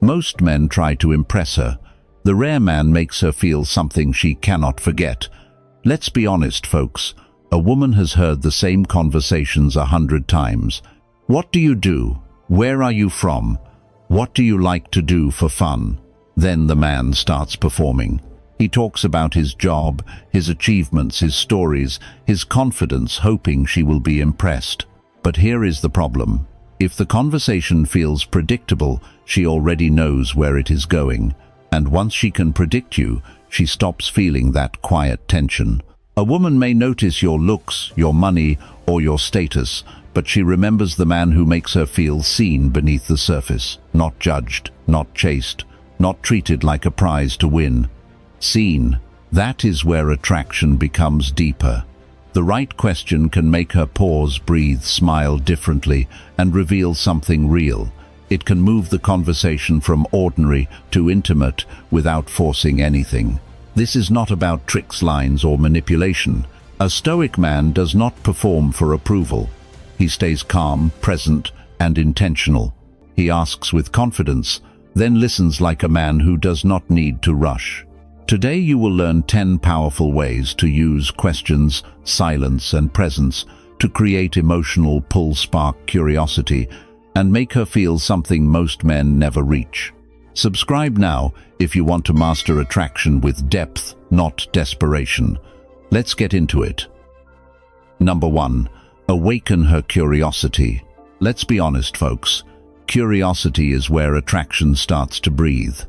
Most men try to impress her. The rare man makes her feel something she cannot forget. Let's be honest, folks. A woman has heard the same conversations 100 times. What do you do? Where are you from? What do you like to do for fun? Then the man starts performing. He talks about his job, his achievements, his stories, his confidence, hoping she will be impressed. But here is the problem. If the conversation feels predictable, she already knows where it is going. And once she can predict you, she stops feeling that quiet tension. A woman may notice your looks, your money, or your status, but she remembers the man who makes her feel seen beneath the surface, not judged, not chased, not treated like a prize to win. Seen, that is where attraction becomes deeper. The right question can make her pause, breathe, smile differently, and reveal something real. It can move the conversation from ordinary to intimate without forcing anything. This is not about tricks, lines, or manipulation. A Stoic man does not perform for approval. He stays calm, present, and intentional. He asks with confidence, then listens like a man who does not need to rush. Today you will learn 10 powerful ways to use questions, silence, and presence to create emotional pull, spark curiosity, and make her feel something most men never reach. Subscribe now if you want to master attraction with depth, not desperation. Let's get into it. Number 1. Awaken her curiosity. Let's be honest, folks. Curiosity is where attraction starts to breathe.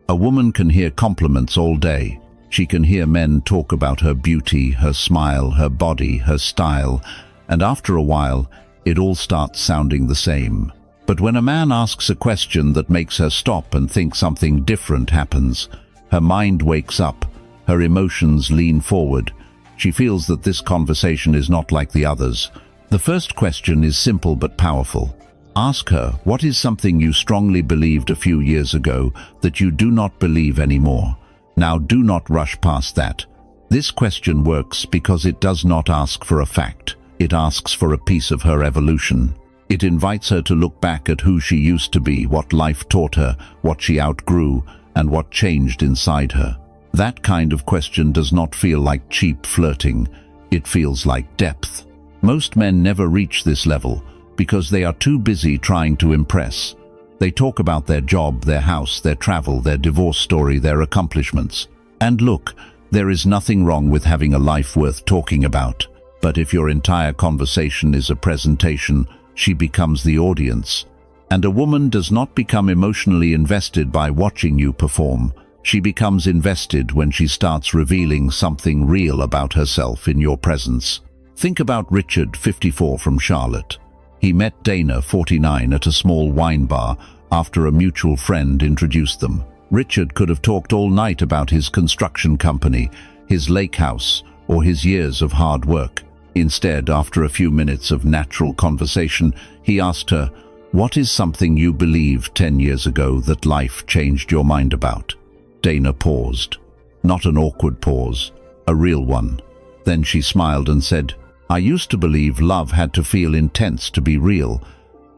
A woman can hear compliments all day. She can hear men talk about her beauty, her smile, her body, her style, and after a while, it all starts sounding the same. But when a man asks a question that makes her stop and think something different happens, her mind wakes up, her emotions lean forward. She feels that this conversation is not like the others. The first question is simple but powerful. Ask her, what is something you strongly believed a few years ago that you do not believe anymore? Now do not rush past that. This question works because it does not ask for a fact. It asks for a piece of her evolution. It invites her to look back at who she used to be, what life taught her, what she outgrew, and what changed inside her. That kind of question does not feel like cheap flirting. It feels like depth. Most men never reach this level because they are too busy trying to impress. They talk about their job, their house, their travel, their divorce story, their accomplishments. And look, there is nothing wrong with having a life worth talking about. But if your entire conversation is a presentation, she becomes the audience. And a woman does not become emotionally invested by watching you perform. She becomes invested when she starts revealing something real about herself in your presence. Think about Richard, 54, from Charlotte. He met Dana, 49, at a small wine bar after a mutual friend introduced them. Richard could have talked all night about his construction company, his lake house, or his years of hard work. Instead, after a few minutes of natural conversation, he asked her, "What is something you believed 10 years ago that life changed your mind about?" Dana paused. Not an awkward pause, a real one. Then she smiled and said, "I used to believe love had to feel intense to be real.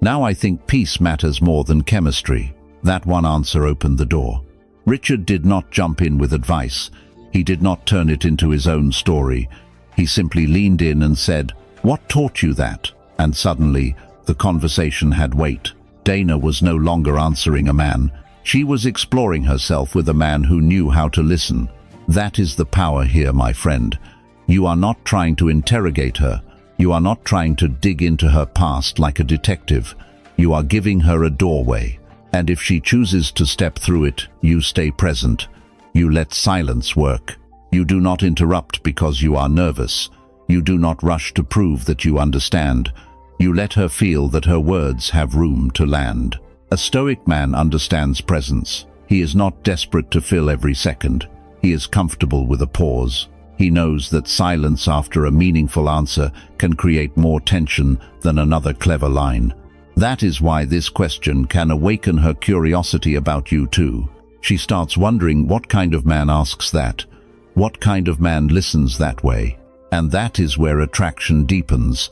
Now I think peace matters more than chemistry." That one answer opened the door. Richard did not jump in with advice. He did not turn it into his own story. He simply leaned in and said, "What taught you that?" And suddenly, the conversation had weight. Dana was no longer answering a man. She was exploring herself with a man who knew how to listen. That is the power here, my friend. You are not trying to interrogate her. You are not trying to dig into her past like a detective. You are giving her a doorway. And if she chooses to step through it, you stay present. You let silence work. You do not interrupt because you are nervous. You do not rush to prove that you understand. You let her feel that her words have room to land. A Stoic man understands presence. He is not desperate to fill every second. He is comfortable with a pause. He knows that silence after a meaningful answer can create more tension than another clever line. That is why this question can awaken her curiosity about you too. She starts wondering what kind of man asks that. What kind of man listens that way? And that is where attraction deepens.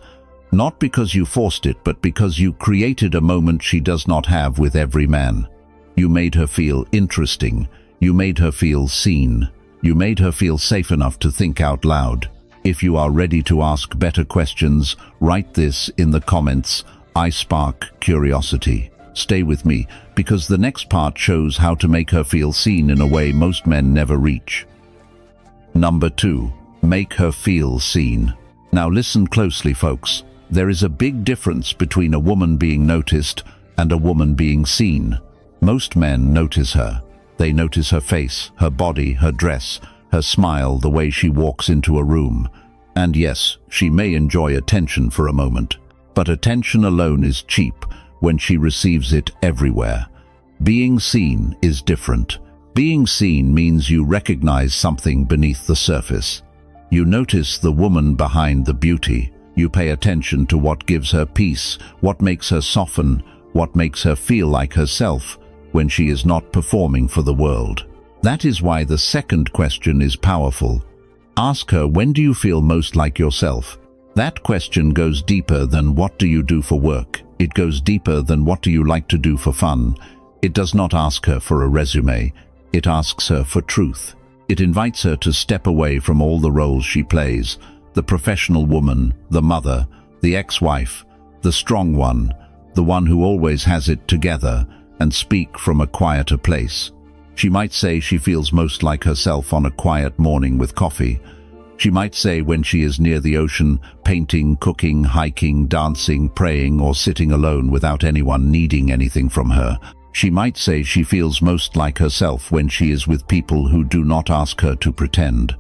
Not because you forced it, but because you created a moment she does not have with every man. You made her feel interesting. You made her feel seen. You made her feel safe enough to think out loud. If you are ready to ask better questions, write this in the comments. I spark curiosity. Stay with me, because the next part shows how to make her feel seen in a way most men never reach. Number 2. Make her feel seen. Now listen closely, folks. There is a big difference between a woman being noticed and a woman being seen. Most men notice her. They notice her face, her body, her dress, her smile, the way she walks into a room. And yes, she may enjoy attention for a moment. But attention alone is cheap when she receives it everywhere. Being seen is different. Being seen means you recognize something beneath the surface. You notice the woman behind the beauty. You pay attention to what gives her peace, what makes her soften, what makes her feel like herself when she is not performing for the world. That is why the second question is powerful. Ask her, when do you feel most like yourself? That question goes deeper than what do you do for work. It goes deeper than what do you like to do for fun. It does not ask her for a resume. It asks her for truth. It invites her to step away from all the roles she plays, the professional woman, the mother, the ex-wife, the strong one, the one who always has it together, and speak from a quieter place. She might say she feels most like herself on a quiet morning with coffee. She might say when she is near the ocean, painting, cooking, hiking, dancing, praying, or sitting alone without anyone needing anything from her. She might say she feels most like herself when she is with people who do not ask her to pretend.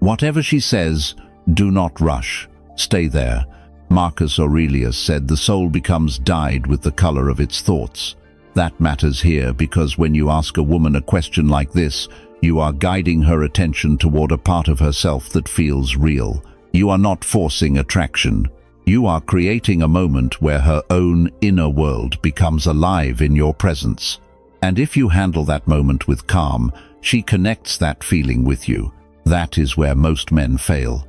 Whatever she says, do not rush. Stay there. Marcus Aurelius said the soul becomes dyed with the color of its thoughts. That matters here because when you ask a woman a question like this, you are guiding her attention toward a part of herself that feels real. You are not forcing attraction. You are creating a moment where her own inner world becomes alive in your presence. And if you handle that moment with calm, she connects that feeling with you. That is where most men fail.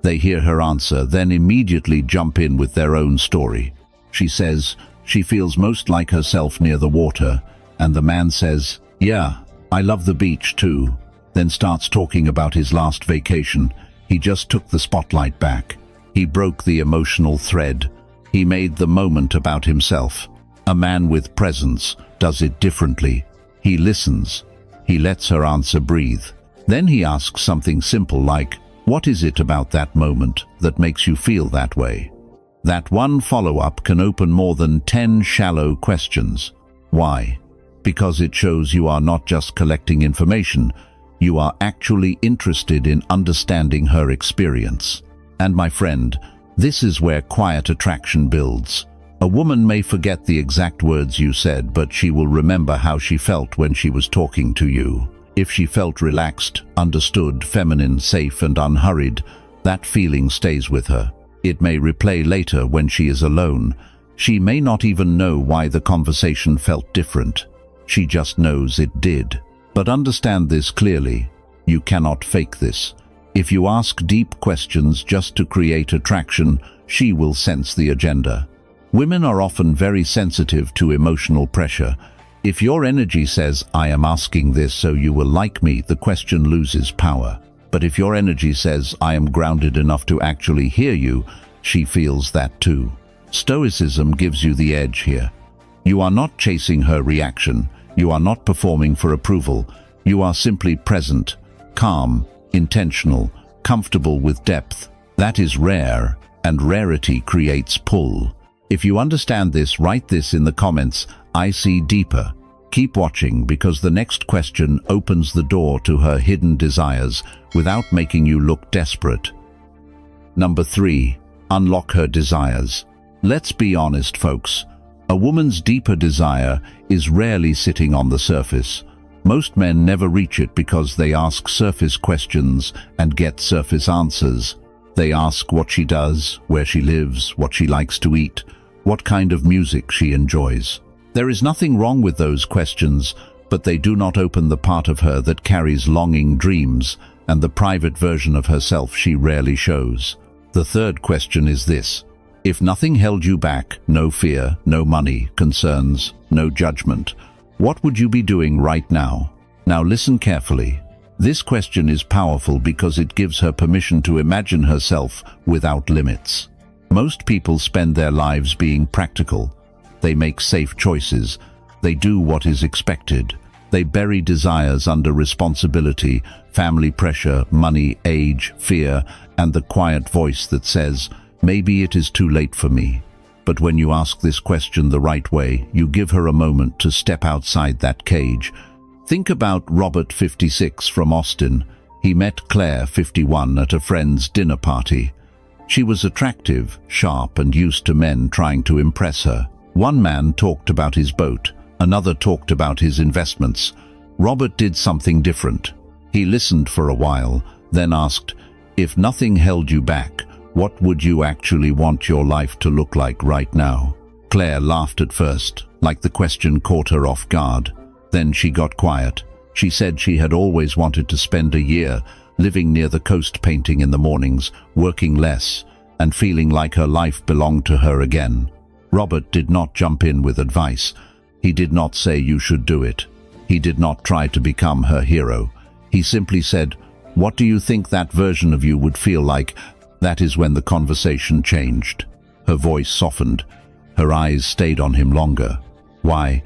They hear her answer, then immediately jump in with their own story. She says she feels most like herself near the water, and the man says, "Yeah, I love the beach too," then starts talking about his last vacation. He just took the spotlight back. He broke the emotional thread. He made the moment about himself. A man with presence does it differently. He listens. He lets her answer breathe. Then he asks something simple like, "What is it about that moment that makes you feel that way?" That one follow-up can open more than 10 shallow questions. Why? Because it shows you are not just collecting information, you are actually interested in understanding her experience. And my friend, this is where quiet attraction builds. A woman may forget the exact words you said, but she will remember how she felt when she was talking to you. If she felt relaxed, understood, feminine, safe, and unhurried, that feeling stays with her. It may replay later when she is alone. She may not even know why the conversation felt different. She just knows it did. But understand this clearly. You cannot fake this. If you ask deep questions just to create attraction, she will sense the agenda. Women are often very sensitive to emotional pressure. If your energy says, "I am asking this so you will like me," the question loses power. But if your energy says, "I am grounded enough to actually hear you," she feels that too. Stoicism gives you the edge here. You are not chasing her reaction. You are not performing for approval. You are simply present, calm, intentional, comfortable with depth. That is rare, and rarity creates pull. If you understand this, write this in the comments. I see deeper. Keep watching because the next question opens the door to her hidden desires without making you look desperate. Number 3. Unlock her desires. Let's be honest, folks. A woman's deeper desire is rarely sitting on the surface. Most men never reach it because they ask surface questions and get surface answers. They ask what she does, where she lives, what she likes to eat, what kind of music she enjoys. There is nothing wrong with those questions, but they do not open the part of her that carries longing, dreams, and the private version of herself she rarely shows. The third question is this. If nothing held you back, no fear, no money, concerns, no judgment, What would you be doing right now? Now listen carefully. This question is powerful because it gives her permission to imagine herself without limits. Most people spend their lives being practical. They make safe choices. They do what is expected. They bury desires under responsibility, family pressure, money, age, fear, and the quiet voice that says, maybe it is too late for me. But when you ask this question the right way, you give her a moment to step outside that cage. Think about Robert, 56, from Austin. He met Claire, 51, at a friend's dinner party. She was attractive, sharp, and used to men trying to impress her. One man talked about his boat. Another talked about his investments. Robert did something different. He listened for a while, then asked, if nothing held you back, what would you actually want your life to look like right now? Claire laughed at first, like the question caught her off guard. Then she got quiet. She said she had always wanted to spend a year living near the coast, painting in the mornings, working less, and feeling like her life belonged to her again. Robert did not jump in with advice. He did not say you should do it. He did not try to become her hero. He simply said, what do you think that version of you would feel like? That is when the conversation changed. Her voice softened. Her eyes stayed on him longer. Why?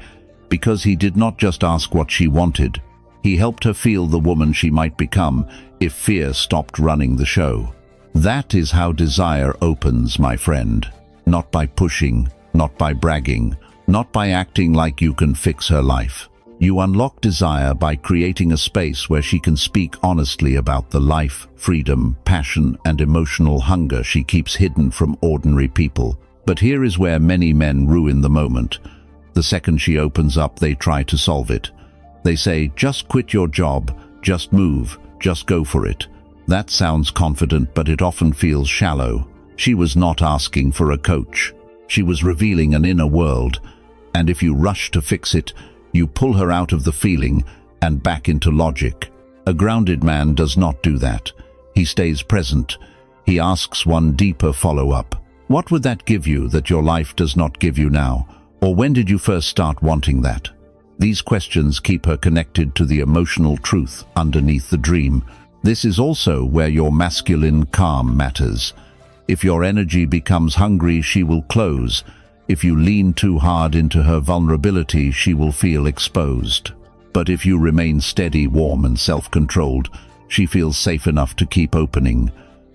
Because he did not just ask what she wanted. He helped her feel the woman she might become if fear stopped running the show. That is how desire opens, my friend. Not by pushing, not by bragging, not by acting like you can fix her life. You unlock desire by creating a space where she can speak honestly about the life, freedom, passion, and emotional hunger she keeps hidden from ordinary people. But here is where many men ruin the moment. The second she opens up, they try to solve it. They say, just quit your job, just move, just go for it. That sounds confident, but it often feels shallow. She was not asking for a coach. She was revealing an inner world. And if you rush to fix it, you pull her out of the feeling and back into logic. A grounded man does not do that. He stays present. He asks one deeper follow-up. What would that give you that your life does not give you now? Or when did you first start wanting that? These questions keep her connected to the emotional truth underneath the dream. This is also where your masculine calm matters. If your energy becomes hungry, she will close. If you lean too hard into her vulnerability, she will feel exposed. But if you remain steady, warm, and self-controlled, she feels safe enough to keep opening.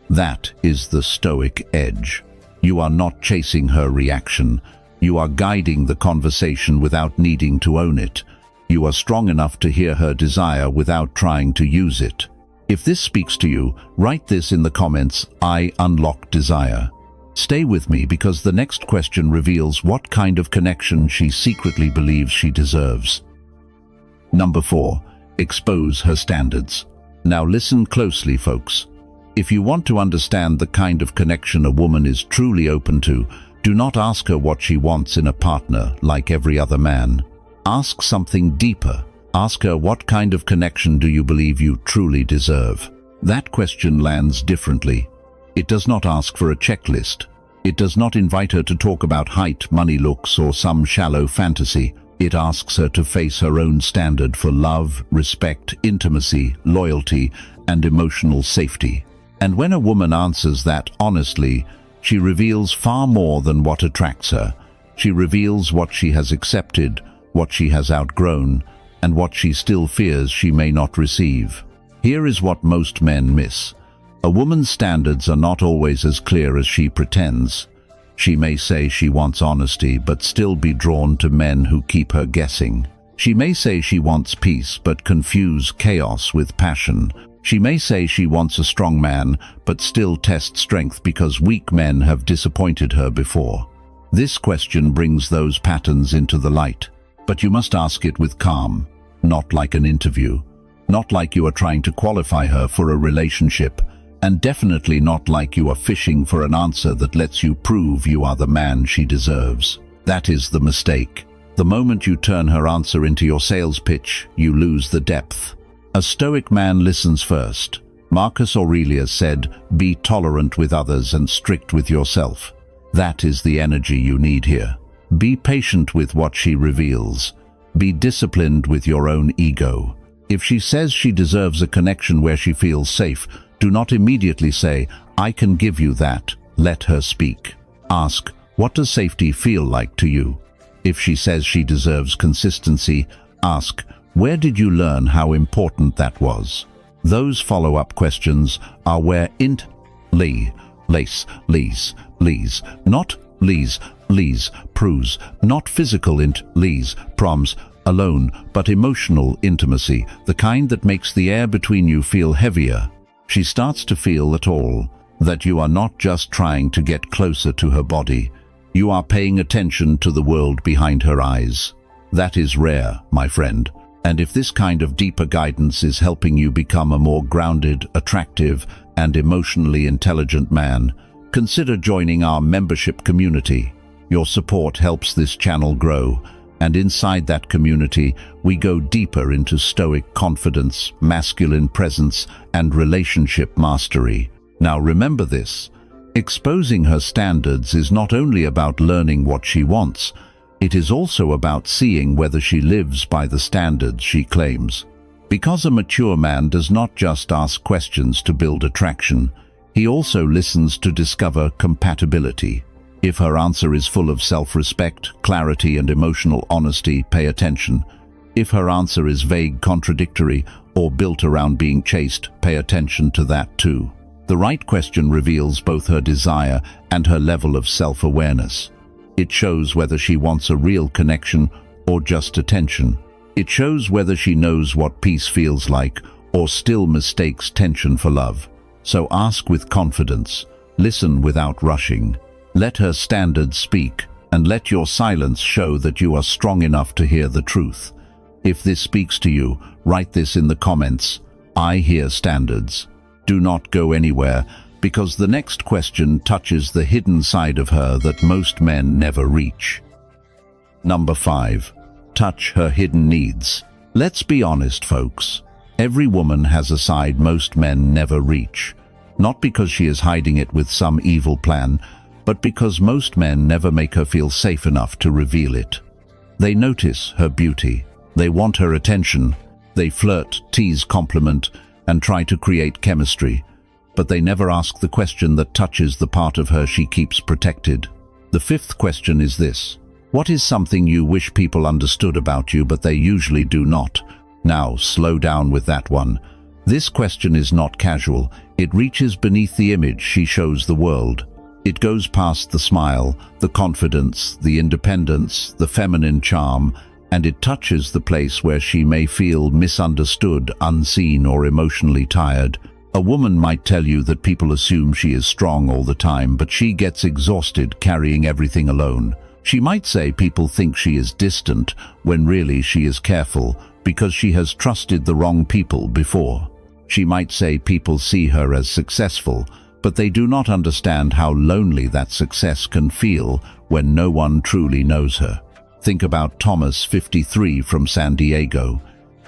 That is the Stoic edge. You are not chasing her reaction. You are guiding the conversation without needing to own it. You are strong enough to hear her desire without trying to use it. If this speaks to you, write this in the comments, I unlock desire. Stay with me because the next question reveals what kind of connection she secretly believes she deserves. Number 4. Expose her standards. Now listen closely, folks. If you want to understand the kind of connection a woman is truly open to, do not ask her what she wants in a partner like every other man. Ask something deeper. Ask her, what kind of connection do you believe you truly deserve? That question lands differently. It does not ask for a checklist. It does not invite her to talk about height, money, looks, or some shallow fantasy. It asks her to face her own standard for love, respect, intimacy, loyalty, and emotional safety. And when a woman answers that honestly, she reveals far more than what attracts her. She reveals what she has accepted, what she has outgrown, and what she still fears she may not receive. Here is what most men miss. A woman's standards are not always as clear as she pretends. She may say she wants honesty, but still be drawn to men who keep her guessing. She may say she wants peace, but confuse chaos with passion. She may say she wants a strong man, but still test strength because weak men have disappointed her before. This question brings those patterns into the light. But you must ask it with calm, not like an interview. Not like you are trying to qualify her for a relationship, and definitely not like you are fishing for an answer that lets you prove you are the man she deserves. That is the mistake. The moment you turn her answer into your sales pitch, you lose the depth. A Stoic man listens first. Marcus Aurelius said, "Be tolerant with others and strict with yourself." That is the energy you need here. Be patient with what she reveals. Be disciplined with your own ego. If she says she deserves a connection where she feels safe, do not immediately say, "I can give you that." Let her speak. Ask, "What does safety feel like to you?" If she says she deserves consistency, ask, "Where did you learn how important that was?" Those follow-up questions are where not proves, not physical proms, alone, but emotional intimacy, the kind that makes the air between you feel heavier. She starts to feel at all that you are not just trying to get closer to her body. You are paying attention to the world behind her eyes. That is rare, my friend. And if this kind of deeper guidance is helping you become a more grounded, attractive, and emotionally intelligent man, consider joining our membership community. Your support helps this channel grow, and inside that community, we go deeper into Stoic confidence, masculine presence, and relationship mastery. Now remember this, exposing her standards is not only about learning what she wants, it is also about seeing whether she lives by the standards she claims. Because a mature man does not just ask questions to build attraction, he also listens to discover compatibility. If her answer is full of self-respect, clarity, and emotional honesty, pay attention. If her answer is vague, contradictory, or built around being chased, pay attention to that too. The right question reveals both her desire and her level of self-awareness. It shows whether she wants a real connection or just attention. It shows whether she knows what peace feels like or still mistakes tension for love. So ask with confidence, listen without rushing. Let her standards speak, and let your silence show that you are strong enough to hear the truth. If this speaks to you, write this in the comments. I hear standards. Do not go anywhere, because the next question touches the hidden side of her that most men never reach. Number 5. Touch her hidden needs. Let's be honest, folks. Every woman has a side most men never reach. Not because she is hiding it with some evil plan, but because most men never make her feel safe enough to reveal it. They notice her beauty. They want her attention. They flirt, tease, compliment, and try to create chemistry. But they never ask the question that touches the part of her she keeps protected. The 5th question is this. What is something you wish people understood about you but they usually do not? Now, slow down with that one. This question is not casual. It reaches beneath the image she shows the world. It goes past the smile, the confidence, the independence, the feminine charm, and it touches the place where she may feel misunderstood, unseen, or emotionally tired. A woman might tell you that people assume she is strong all the time, but she gets exhausted carrying everything alone. She might say people think she is distant, when really she is careful, because she has trusted the wrong people before. She might say people see her as successful, but they do not understand how lonely that success can feel when no one truly knows her. Think about Thomas, 53, from San Diego.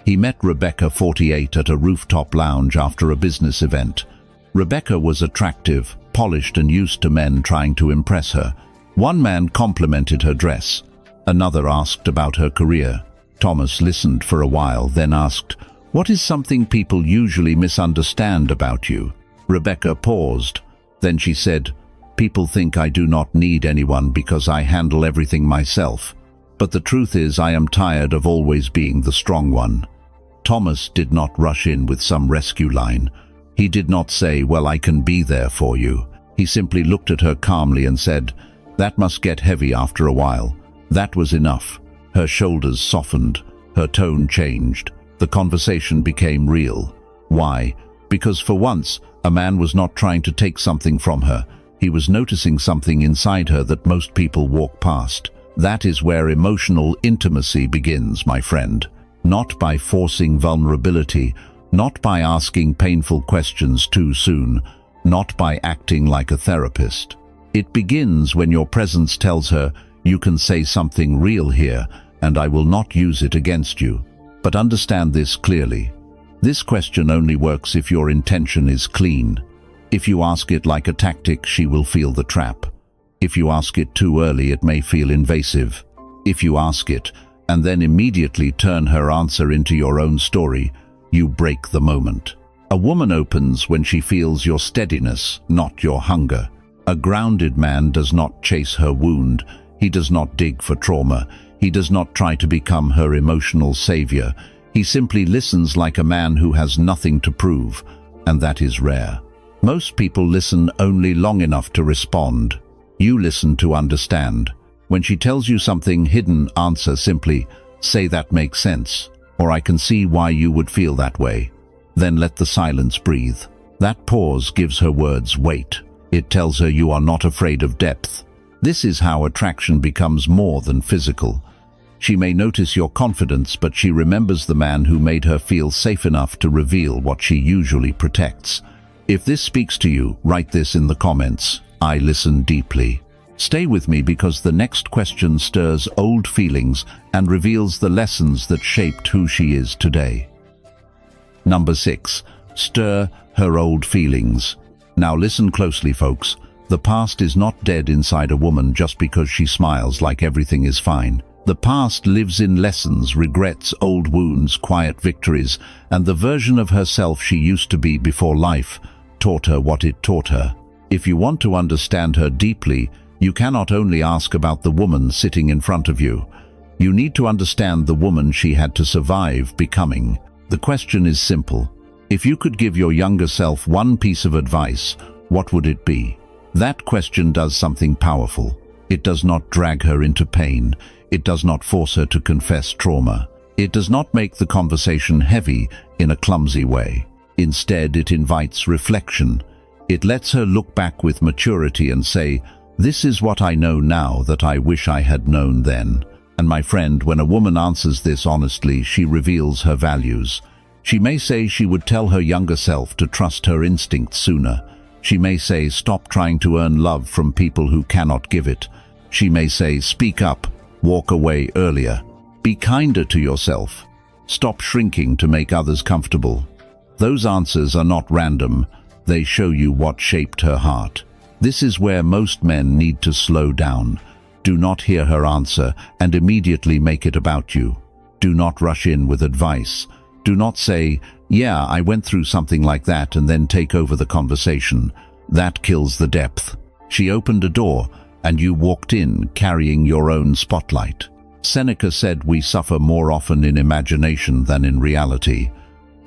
He met Rebecca, 48, at a rooftop lounge after a business event. Rebecca was attractive, polished, and used to men trying to impress her. One man complimented her dress. Another asked about her career. Thomas listened for a while, then asked, "What is something people usually misunderstand about you?" Rebecca paused. Then she said, "People think I do not need anyone because I handle everything myself. But the truth is I am tired of always being the strong one." Thomas did not rush in with some rescue line. He did not say, "Well, I can be there for you." He simply looked at her calmly and said, "That must get heavy after a while." That was enough. Her shoulders softened. Her tone changed. The conversation became real. Why? Because for once, a man was not trying to take something from her. He was noticing something inside her that most people walk past. That is where emotional intimacy begins, my friend. Not by forcing vulnerability, not by asking painful questions too soon, not by acting like a therapist. It begins when your presence tells her, "You can say something real here, and I will not use it against you." But understand this clearly. This question only works if your intention is clean. If you ask it like a tactic, she will feel the trap. If you ask it too early, it may feel invasive. If you ask it, and then immediately turn her answer into your own story, you break the moment. A woman opens when she feels your steadiness, not your hunger. A grounded man does not chase her wound. He does not dig for trauma. He does not try to become her emotional savior. He simply listens like a man who has nothing to prove, and that is rare. Most people listen only long enough to respond. You listen to understand. When she tells you something hidden, answer simply, say that makes sense, or I can see why you would feel that way. Then let the silence breathe. That pause gives her words weight. It tells her you are not afraid of depth. This is how attraction becomes more than physical. She may notice your confidence, but she remembers the man who made her feel safe enough to reveal what she usually protects. If this speaks to you, write this in the comments. I listen deeply. Stay with me because the next question stirs old feelings and reveals the lessons that shaped who she is today. Number 6. Stir her old feelings. Now listen closely, folks. The past is not dead inside a woman just because she smiles like everything is fine. The past lives in lessons, regrets, old wounds, quiet victories, and the version of herself she used to be before life taught her what it taught her. If you want to understand her deeply, you cannot only ask about the woman sitting in front of you. You need to understand the woman she had to survive becoming. The question is simple. If you could give your younger self one piece of advice, what would it be? That question does something powerful. It does not drag her into pain. It does not force her to confess trauma. It does not make the conversation heavy in a clumsy way. Instead, it invites reflection. It lets her look back with maturity and say, "This is what I know now that I wish I had known then." And my friend, when a woman answers this honestly, she reveals her values. She may say she would tell her younger self to trust her instincts sooner. She may say, stop trying to earn love from people who cannot give it. She may say, speak up, walk away earlier. Be kinder to yourself. Stop shrinking to make others comfortable. Those answers are not random. They show you what shaped her heart. This is where most men need to slow down. Do not hear her answer and immediately make it about you. Do not rush in with advice. Do not say, yeah, I went through something like that, and then take over the conversation. That kills the depth. She opened a door, and you walked in carrying your own spotlight. Seneca said we suffer more often in imagination than in reality.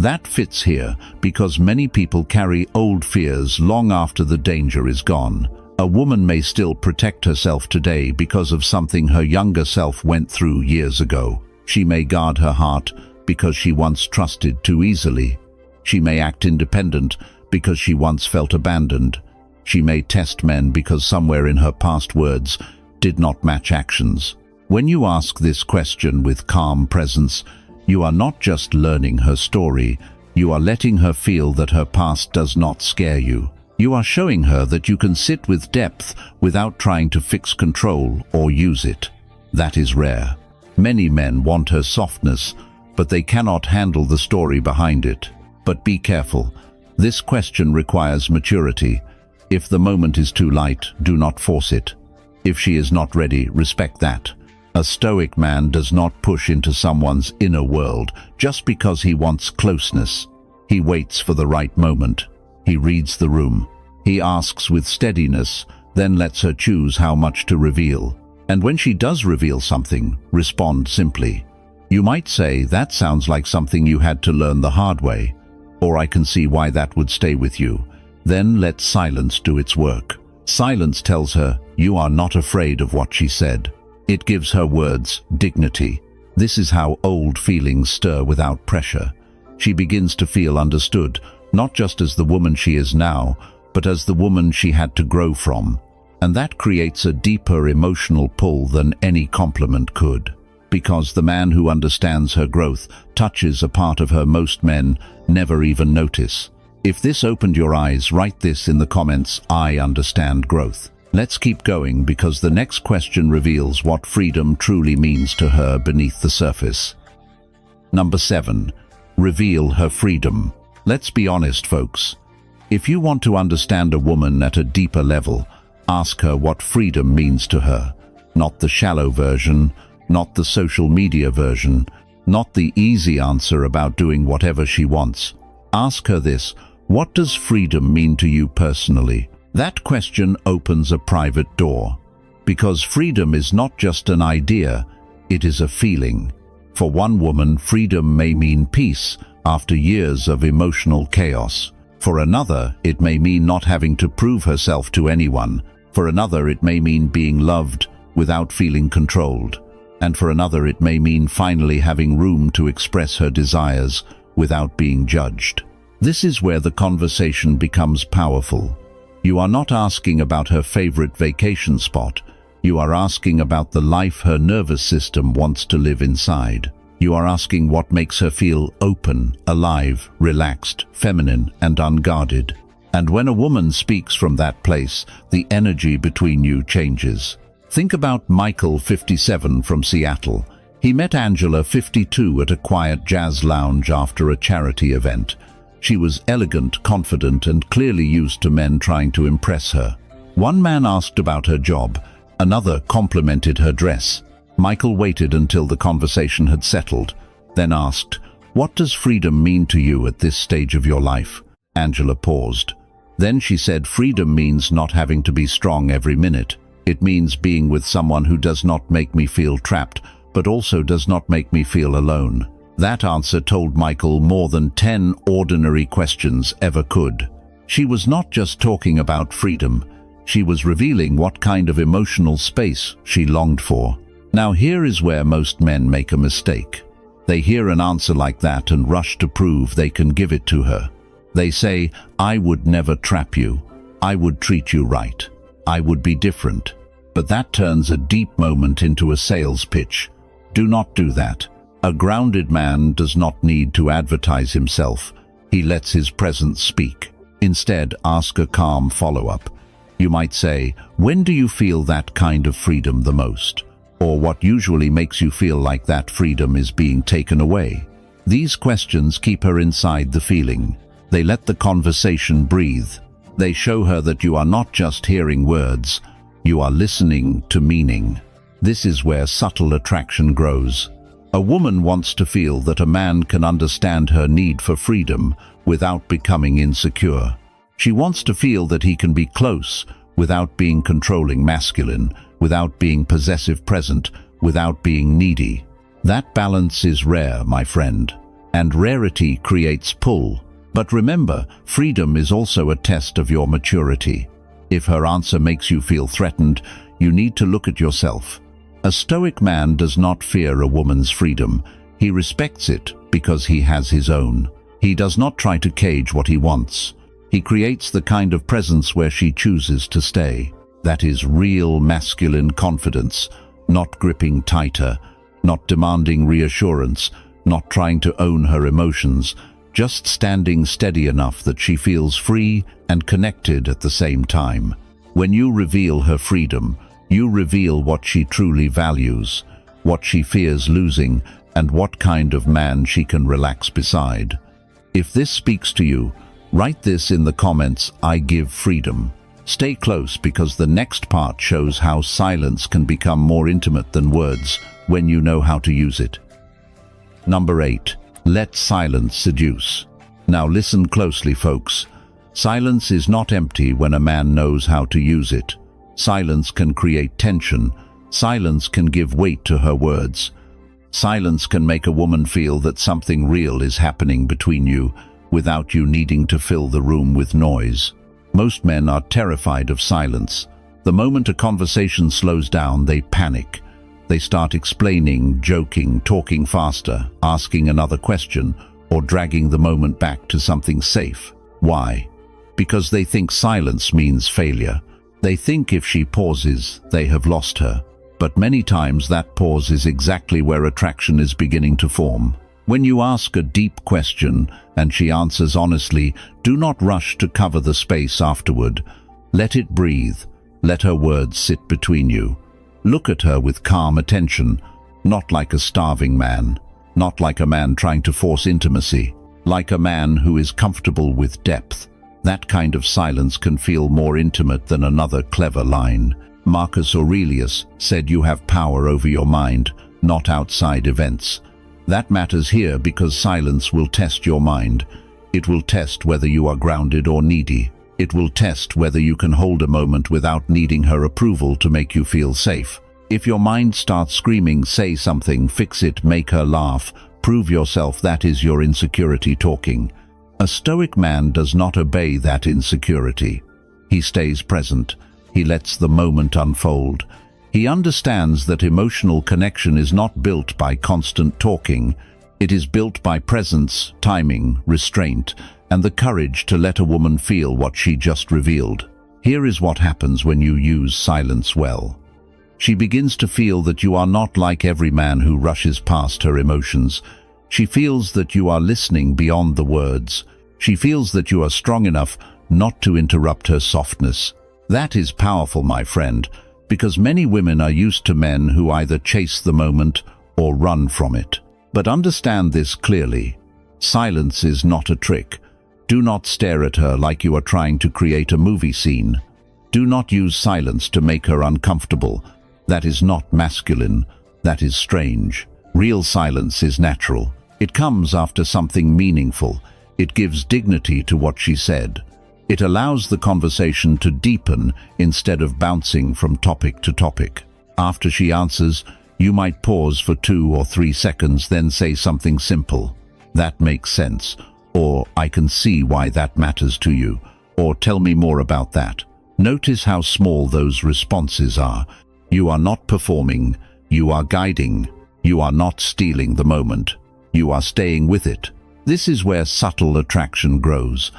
That fits here because many people carry old fears long after the danger is gone. A woman may still protect herself today because of something her younger self went through years ago. She may guard her heart because she once trusted too easily. She may act independent because she once felt abandoned. She may test men because somewhere in her past words did not match actions. When you ask this question with calm presence, you are not just learning her story, you are letting her feel that her past does not scare you. You are showing her that you can sit with depth without trying to fix control or use it. That is rare. Many men want her softness, but they cannot handle the story behind it. But be careful. This question requires maturity. If the moment is too light, do not force it. If she is not ready, respect that. A Stoic man does not push into someone's inner world just because he wants closeness. He waits for the right moment. He reads the room. He asks with steadiness, then lets her choose how much to reveal. And when she does reveal something, respond simply. You might say, that sounds like something you had to learn the hard way, or I can see why that would stay with you. Then let silence do its work. Silence tells her, you are not afraid of what she said. It gives her words dignity. This is how old feelings stir without pressure. She begins to feel understood, not just as the woman she is now, but as the woman she had to grow from. And that creates a deeper emotional pull than any compliment could. Because the man who understands her growth touches a part of her most men never even notice. If this opened your eyes, write this in the comments, I understand growth. Let's keep going because the next question reveals what freedom truly means to her beneath the surface. Number 7. Reveal her freedom. Let's be honest, folks. If you want to understand a woman at a deeper level, ask her what freedom means to her. Not the shallow version, not the social media version, not the easy answer about doing whatever she wants. Ask her this: what does freedom mean to you personally? That question opens a private door, because freedom is not just an idea, it is a feeling. For one woman, freedom may mean peace after years of emotional chaos. For another, it may mean not having to prove herself to anyone. For another, it may mean being loved without feeling controlled. And for another, it may mean finally having room to express her desires without being judged. This is where the conversation becomes powerful. You are not asking about her favorite vacation spot. You are asking about the life her nervous system wants to live inside. You are asking what makes her feel open, alive, relaxed, feminine, and unguarded. And when a woman speaks from that place, the energy between you changes. Think about Michael, 57, from Seattle. He met Angela, 52, at a quiet jazz lounge after a charity event. She was elegant, confident, and clearly used to men trying to impress her. One man asked about her job. Another complimented her dress. Michael waited until the conversation had settled, then asked, "What does freedom mean to you at this stage of your life?" Angela paused. Then she said, "Freedom means not having to be strong every minute. It means being with someone who does not make me feel trapped, but also does not make me feel alone." That answer told Michael more than 10 ordinary questions ever could. She was not just talking about freedom. She was revealing what kind of emotional space she longed for. Now here is where most men make a mistake. They hear an answer like that and rush to prove they can give it to her. They say, "I would never trap you. I would treat you right. I would be different." But that turns a deep moment into a sales pitch. Do not do that. A grounded man does not need to advertise himself. He lets his presence speak. Instead, ask a calm follow-up. You might say, "When do you feel that kind of freedom the most?" Or what usually makes you feel like that freedom is being taken away? These questions keep her inside the feeling. They let the conversation breathe. They show her that you are not just hearing words, you are listening to meaning. This is where subtle attraction grows. A woman wants to feel that a man can understand her need for freedom without becoming insecure. She wants to feel that he can be close without being controlling masculine, without being possessive present, without being needy. That balance is rare, my friend, and rarity creates pull. But remember, freedom is also a test of your maturity. If her answer makes you feel threatened, you need to look at yourself. A Stoic man does not fear a woman's freedom. He respects it because he has his own. He does not try to cage what he wants. He creates the kind of presence where she chooses to stay. That is real masculine confidence, not gripping tighter, not demanding reassurance, not trying to own her emotions, just standing steady enough that she feels free and connected at the same time. When you reveal her freedom, you reveal what she truly values, what she fears losing, and what kind of man she can relax beside. If this speaks to you, write this in the comments: "I give freedom." Stay close, because the next part shows how silence can become more intimate than words when you know how to use it. Number 8. Let silence seduce. Now listen closely, folks. Silence is not empty when a man knows how to use it. Silence can create tension. Silence can give weight to her words. Silence can make a woman feel that something real is happening between you without you needing to fill the room with noise. Most men are terrified of silence. The moment a conversation slows down, they panic. They start explaining, joking, talking faster, asking another question, or dragging the moment back to something safe. Why? Because they think silence means failure. They think if she pauses, they have lost her. But many times that pause is exactly where attraction is beginning to form. When you ask a deep question and she answers honestly, do not rush to cover the space afterward. Let it breathe. Let her words sit between you. Look at her with calm attention, not like a starving man, not like a man trying to force intimacy, like a man who is comfortable with depth. That kind of silence can feel more intimate than another clever line. Marcus Aurelius said, "You have power over your mind, not outside events. That matters here because silence will test your mind. It will test whether you are grounded or needy. It will test whether you can hold a moment without needing her approval to make you feel safe. If your mind starts screaming, say something, fix it, make her laugh, prove yourself, that is your insecurity talking. A Stoic man does not obey that insecurity. He stays present. He lets the moment unfold. He understands that emotional connection is not built by constant talking. It is built by presence, timing, restraint, and the courage to let a woman feel what she just revealed. Here is what happens when you use silence well. She begins to feel that you are not like every man who rushes past her emotions. She feels that you are listening beyond the words. She feels that you are strong enough not to interrupt her softness. That is powerful, my friend, because many women are used to men who either chase the moment or run from it. But understand this clearly. Silence is not a trick. Do not stare at her like you are trying to create a movie scene. Do not use silence to make her uncomfortable. That is not masculine. That is strange. Real silence is natural. It comes after something meaningful. It gives dignity to what she said. It allows the conversation to deepen instead of bouncing from topic to topic. After she answers, you might pause for 2 or 3 seconds, then say something simple. That makes sense. Or, I can see why that matters to you. Or, tell me more about that. Notice how small those responses are. You are not performing. You are guiding. You are not stealing the moment. You are staying with it. This is where subtle attraction grows.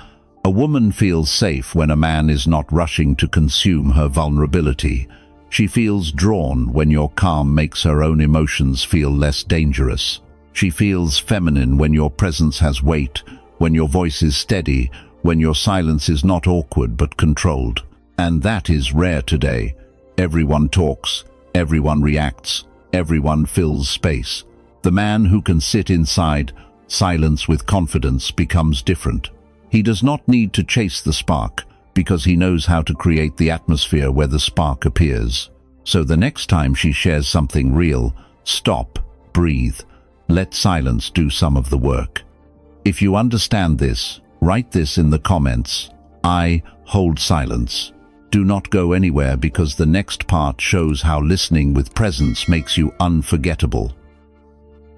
A woman feels safe when a man is not rushing to consume her vulnerability. She feels drawn when your calm makes her own emotions feel less dangerous. She feels feminine when your presence has weight, when your voice is steady, when your silence is not awkward but controlled. And that is rare today. Everyone talks, everyone reacts, everyone fills space. The man who can sit inside silence with confidence becomes different. He does not need to chase the spark because he knows how to create the atmosphere where the spark appears. So the next time she shares something real, stop, breathe, let silence do some of the work. If you understand this, write this in the comments. I hold silence. Do not go anywhere because the next part shows how listening with presence makes you unforgettable.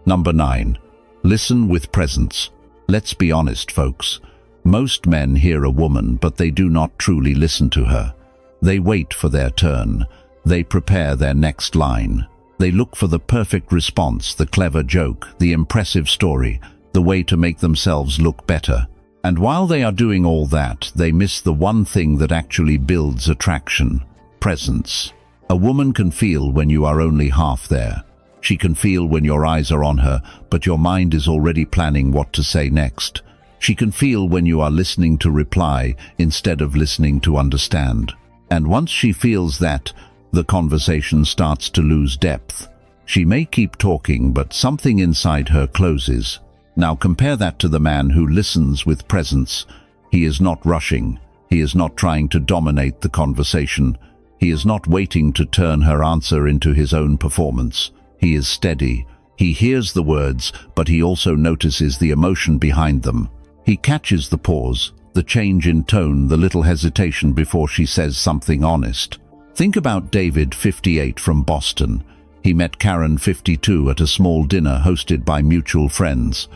Number 9. Listen with presence. Let's be honest, folks. Most men hear a woman, but they do not truly listen to her. They wait for their turn. They prepare their next line. They look for the perfect response, the clever joke, the impressive story, the way to make themselves look better. And while they are doing all that, they miss the one thing that actually builds attraction: presence. A woman can feel when you are only half there. She can feel when your eyes are on her, but your mind is already planning what to say next. She can feel when you are listening to reply instead of listening to understand. And once she feels that, the conversation starts to lose depth. She may keep talking, but something inside her closes. Now compare that to the man who listens with presence. He is not rushing. He is not trying to dominate the conversation. He is not waiting to turn her answer into his own performance. He is steady. He hears the words, but he also notices the emotion behind them. He catches the pause, the change in tone, the little hesitation before she says something honest. Think about David, 58, from Boston. He met Karen, 52, at a small dinner hosted by mutual friends.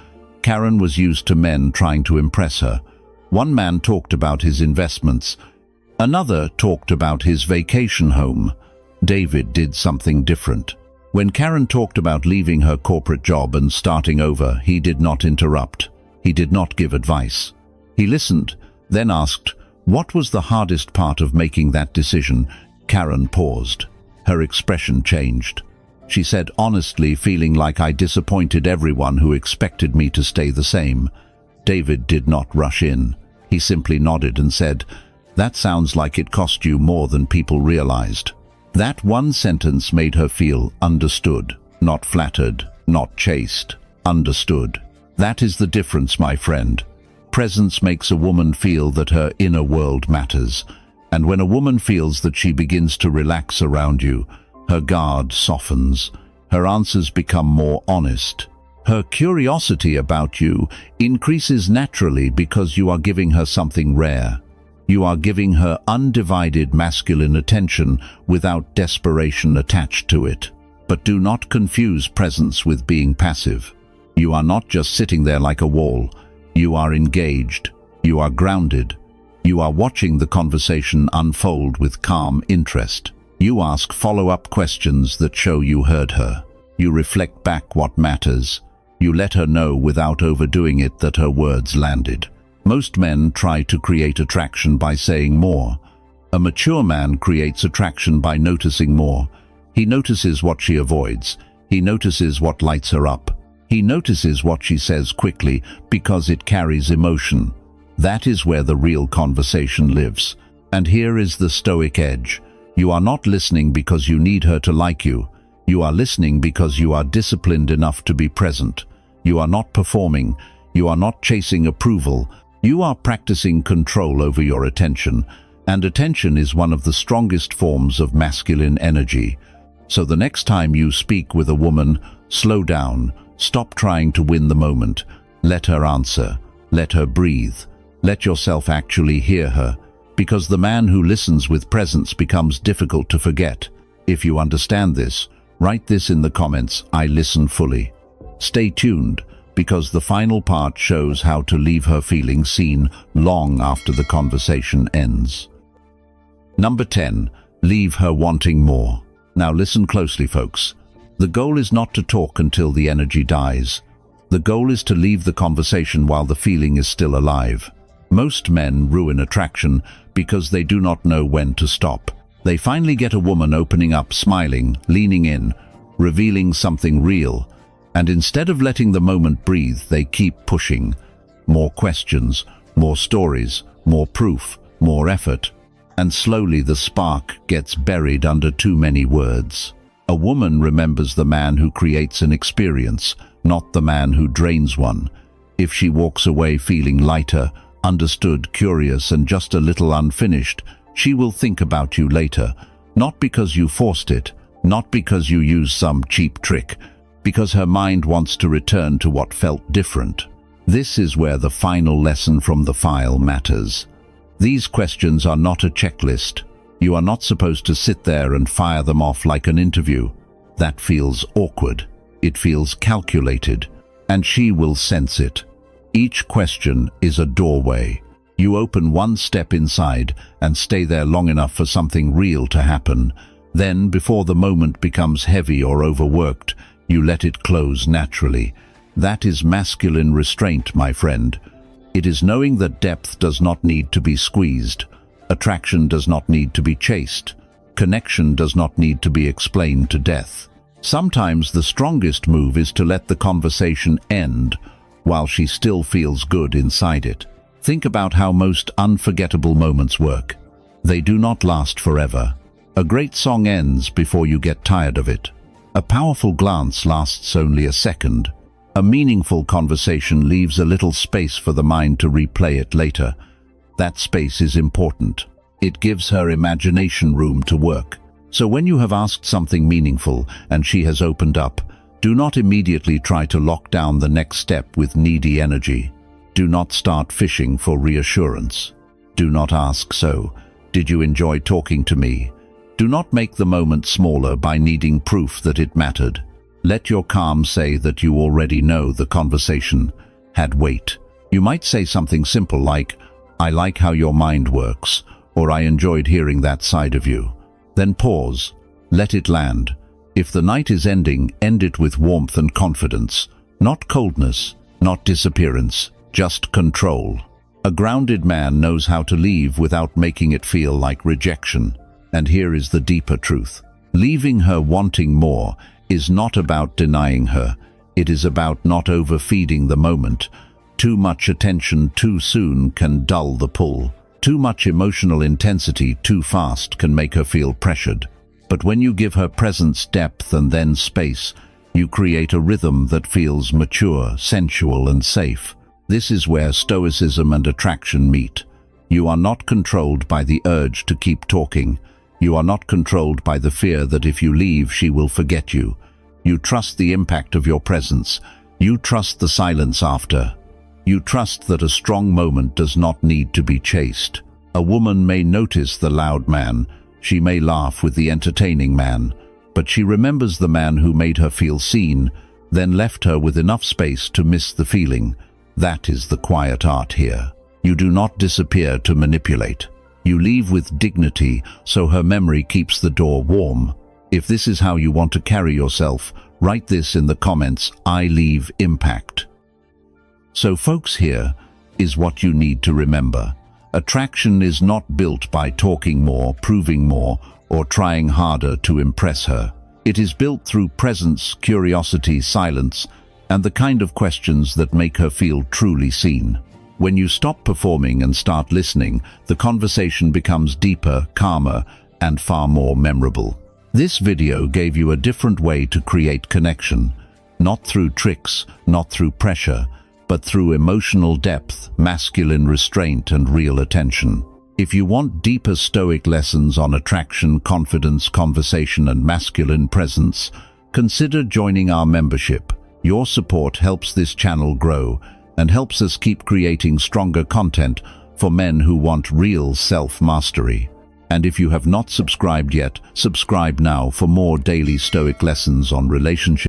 Karen was used to men trying to impress her. One man talked about his investments. Another talked about his vacation home. David did something different. When Karen talked about leaving her corporate job and starting over, he did not interrupt. He did not give advice. He listened, then asked, "What was the hardest part of making that decision?" Karen paused. Her expression changed. She said honestly, feeling like I disappointed everyone who expected me to stay the same. David did not rush in. He simply nodded and said, "That sounds like it cost you more than people realized." That one sentence made her feel understood, not flattered, not chased, understood. That is the difference, my friend. Presence makes a woman feel that her inner world matters. And when a woman feels that she begins to relax around you, her guard softens. Her answers become more honest. Her curiosity about you increases naturally because you are giving her something rare. You are giving her undivided masculine attention without desperation attached to it. But do not confuse presence with being passive. You are not just sitting there like a wall. You are engaged. You are grounded. You are watching the conversation unfold with calm interest. You ask follow-up questions that show you heard her. You reflect back what matters. You let her know without overdoing it that her words landed. Most men try to create attraction by saying more. A mature man creates attraction by noticing more. He notices what she avoids. He notices what lights her up. He notices what she says quickly because it carries emotion. That is where the real conversation lives. And here is the Stoic edge. You are not listening because you need her to like you. You are listening because you are disciplined enough to be present. You are not performing. You are not chasing approval. You are practicing control over your attention. And attention is one of the strongest forms of masculine energy. So the next time you speak with a woman, slow down. Stop trying to win the moment. Let her answer. Let her breathe. Let yourself actually hear her. Because the man who listens with presence becomes difficult to forget. If you understand this, write this in the comments, I listen fully. Stay tuned, because the final part shows how to leave her feeling seen long after the conversation ends. Number 10. Leave her wanting more. Now listen closely, folks. The goal is not to talk until the energy dies. The goal is to leave the conversation while the feeling is still alive. Most men ruin attraction because they do not know when to stop. They finally get a woman opening up, smiling, leaning in, revealing something real, and instead of letting the moment breathe, they keep pushing. More questions, more stories, more proof, more effort, and slowly the spark gets buried under too many words. A woman remembers the man who creates an experience, not the man who drains one. If she walks away feeling lighter, understood, curious, and just a little unfinished, she will think about you later, not because you forced it, not because you used some cheap trick, because her mind wants to return to what felt different. This is where the final lesson from the file matters. These questions are not a checklist. You are not supposed to sit there and fire them off like an interview. That feels awkward. It feels calculated, and she will sense it. Each question is a doorway. You open one step inside and stay there long enough for something real to happen. Then, before the moment becomes heavy or overworked, you let it close naturally. That is masculine restraint, my friend. It is knowing that depth does not need to be squeezed. Attraction does not need to be chased. Connection does not need to be explained to death. Sometimes the strongest move is to let the conversation end while she still feels good inside it. Think about how most unforgettable moments work. They do not last forever. A great song ends before you get tired of it. A powerful glance lasts only a second. A meaningful conversation leaves a little space for the mind to replay it later. That space is important. It gives her imagination room to work. So when you have asked something meaningful and she has opened up, do not immediately try to lock down the next step with needy energy. Do not start fishing for reassurance. Do not ask, so, did you enjoy talking to me? Do not make the moment smaller by needing proof that it mattered. Let your calm say that you already know the conversation had weight. You might say something simple like, I like how your mind works, or I enjoyed hearing that side of you. Then pause. Let it land. If the night is ending, end it with warmth and confidence. Not coldness, not disappearance, just control. A grounded man knows how to leave without making it feel like rejection. And here is the deeper truth. Leaving her wanting more is not about denying her. It is about not overfeeding the moment. Too much attention too soon can dull the pull. Too much emotional intensity too fast can make her feel pressured. But when you give her presence, depth, and then space, you create a rhythm that feels mature, sensual, and safe. This is where Stoicism and attraction meet. You are not controlled by the urge to keep talking. You are not controlled by the fear that if you leave, she will forget you. You trust the impact of your presence. You trust the silence after. You trust that a strong moment does not need to be chased. A woman may notice the loud man. She may laugh with the entertaining man. But she remembers the man who made her feel seen, then left her with enough space to miss the feeling. That is the quiet art here. You do not disappear to manipulate. You leave with dignity, so her memory keeps the door warm. If this is how you want to carry yourself, write this in the comments: I leave impact. So folks, here is what you need to remember. Attraction is not built by talking more, proving more, or trying harder to impress her. It is built through presence, curiosity, silence, and the kind of questions that make her feel truly seen. When you stop performing and start listening, the conversation becomes deeper, calmer, and far more memorable. This video gave you a different way to create connection, not through tricks, not through pressure, but through emotional depth, masculine restraint, and real attention. If you want deeper Stoic lessons on attraction, confidence, conversation, and masculine presence, consider joining our membership. Your support helps this channel grow and helps us keep creating stronger content for men who want real self-mastery. And if you have not subscribed yet, subscribe now for more daily Stoic lessons on relationships.